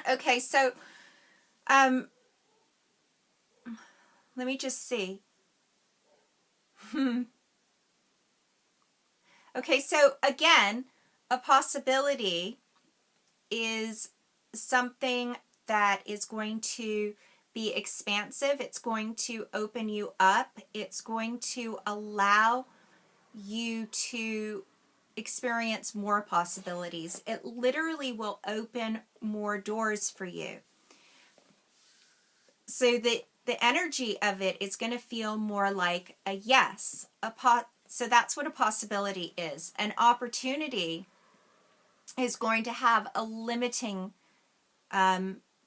Okay, so let me just see. Okay, so again, a possibility is something that is going to be expansive. It's going to open you up. It's going to allow you to experience more possibilities. It literally will open more doors for you. So the energy of it is going to feel more like a yes. So that's what a possibility is. An opportunity is going to have a limiting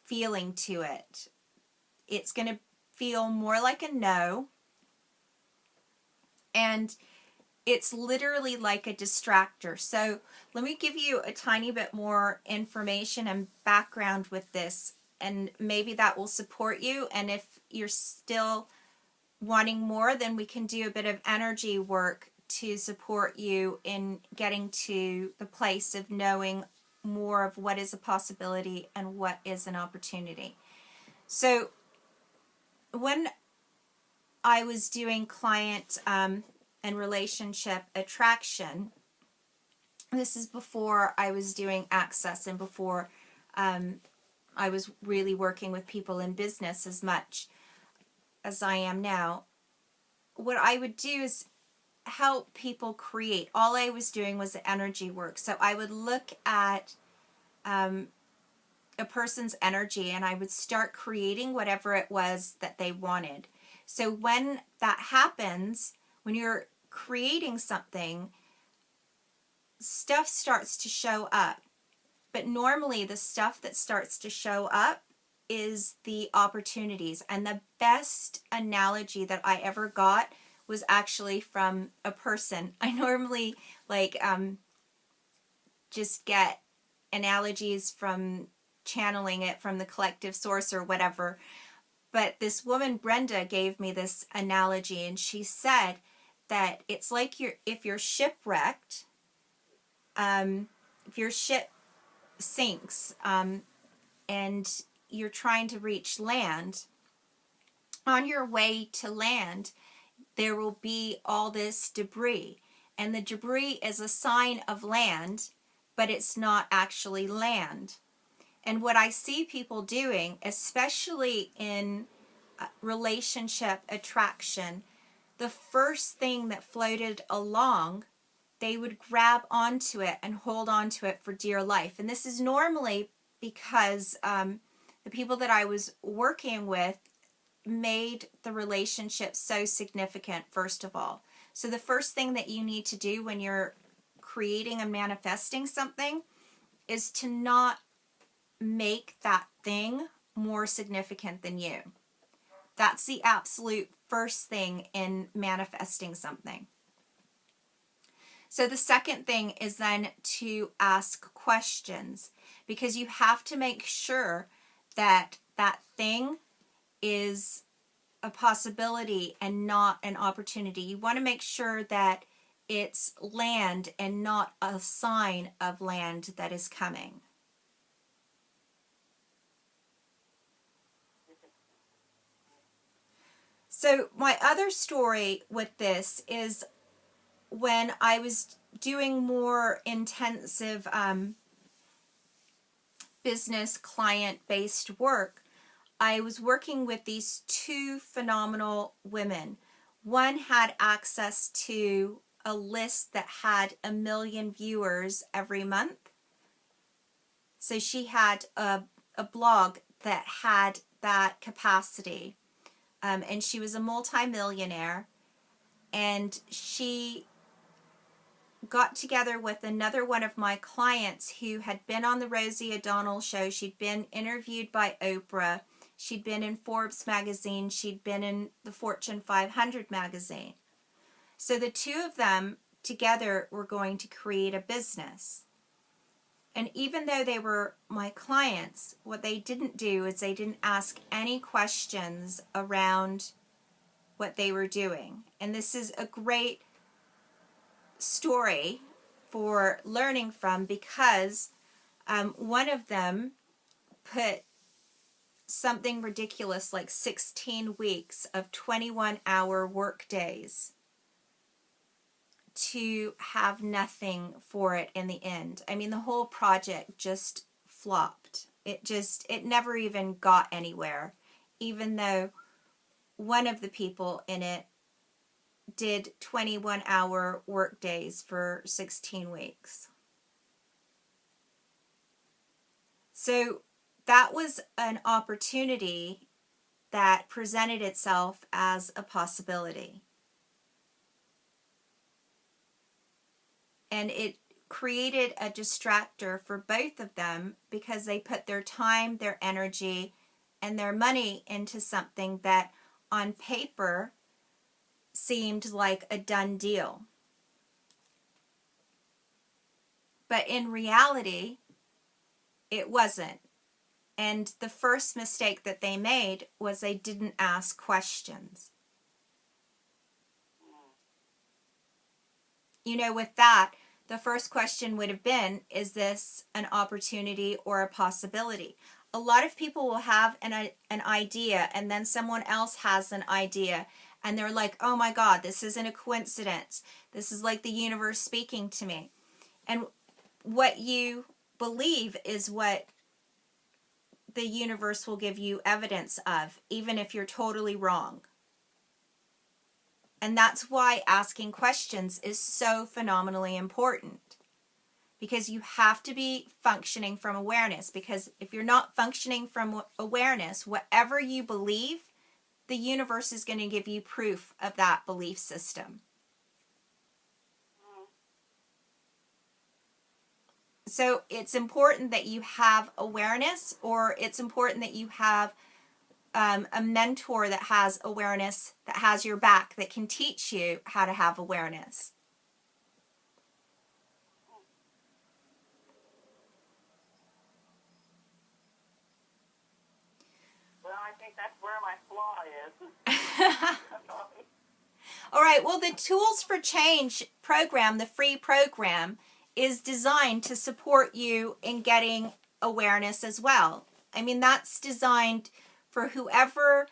feeling to it. It's going to feel more like a no, and it's literally like a distractor. So let me give you a tiny bit more information and background with this, and maybe that will support you. And if you're still wanting more, then we can do a bit of energy work to support you in getting to the place of knowing more of what is a possibility and what is an opportunity. So when I was doing client and relationship attraction, this is before I was doing access and before I was really working with people in business as much as I am now. What I would do is help people create. All I was doing was energy work. So I would look at a person's energy and I would start creating whatever it was that they wanted. So when that happens, when you're creating something, stuff starts to show up. But normally the stuff that starts to show up is the opportunities. And the best analogy that I ever got was actually from a person. I normally just get analogies from channeling it from the collective source or whatever. But this woman, Brenda, gave me this analogy, and she said that it's like if you're shipwrecked, if your ship sinks and you're trying to reach land, on your way to land, there will be all this debris. And the debris is a sign of land, but it's not actually land. And what I see people doing, especially in relationship attraction, the first thing that floated along, they would grab onto it and hold onto it for dear life. And this is normally because the people that I was working with made the relationship so significant, first of all. So the first thing that you need to do when you're creating and manifesting something is to not make that thing more significant than you. That's the absolute first thing in manifesting something. So the second thing is then to ask questions, because you have to make sure that that thing is a possibility and not an opportunity. You want to make sure that it's land and not a sign of land that is coming. So my other story with this is when I was doing more intensive business client-based work, I was working with these two phenomenal women. One had access to a list that had 1 million viewers every month. So she had a blog that had that capacity. And she was a multi-millionaire. And she got together with another one of my clients who had been on the Rosie O'Donnell show. She'd been interviewed by Oprah. She'd been in Forbes magazine. She'd been in the Fortune 500 magazine. So the two of them together were going to create a business. And even though they were my clients, what they didn't do is they didn't ask any questions around what they were doing. And this is a great story for learning from, because one of them put something ridiculous like 16 weeks of 21-hour work days to have nothing for it in the end. I mean, the whole project just flopped. It never even got anywhere, even though one of the people in it did 21-hour work days for 16 weeks. So that was an opportunity that presented itself as a possibility. And it created a distractor for both of them because they put their time, their energy, and their money into something that on paper seemed like a done deal. But in reality, it wasn't. And the first mistake that they made was they didn't ask questions. You know, with that, the first question would have been, is this an opportunity or a possibility? A lot of people will have an idea, and then someone else has an idea, and they're like, oh my God, this isn't a coincidence. This is like the universe speaking to me. And what you believe is what the universe will give you evidence of, even if you're totally wrong. And that's why asking questions is so phenomenally important. Because you have to be functioning from awareness. Because if you're not functioning from awareness, whatever you believe, the universe is going to give you proof of that belief system. So it's important that you have awareness, or it's important that you have a mentor that has awareness, that has your back, that can teach you how to have awareness. Well, I think that's where my flaw is. All right, well, the Tools for Change program, the free program, is designed to support you in getting awareness as well. I mean, that's designed for whoever,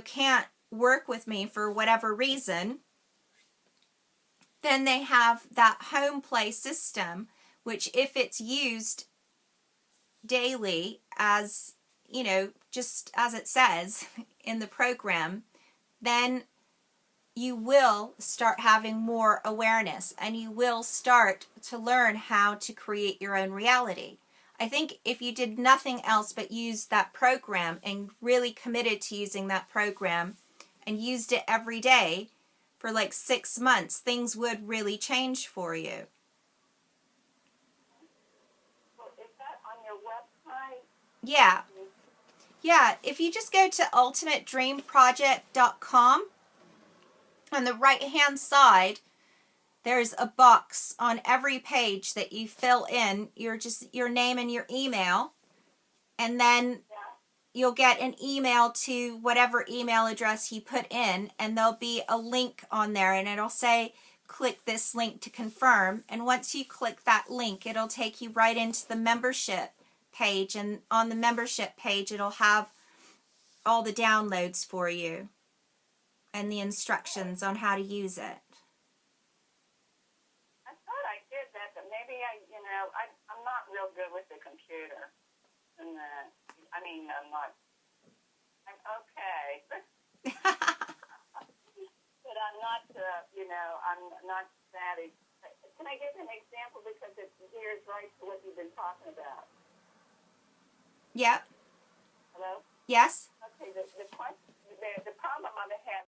can't work with me for whatever reason. Then they have that home play system, which if it's used daily as, just as it says in the program, then you will start having more awareness, and you will start to learn how to create your own reality. I think if you did nothing else but use that program and really committed to using that program and used it every day for like 6 months, things would really change for you. Well, is that on your website? Yeah. Yeah, if you just go to ultimatedreamproject.com, on the right-hand side, there's a box on every page that you fill in your name and your email, and then you'll get an email to whatever email address you put in, and there'll be a link on there, and it'll say, click this link to confirm. And once you click that link, it'll take you right into the membership page, and on the membership page, it'll have all the downloads for you and the instructions on how to use it. I thought I did that, but maybe I'm not real good with the computer. And I'm okay. But I'm not, I'm not savvy. Can I give an example, because it adheres right to what you've been talking about? Yep. Hello? Yes? Okay, the problem I'm having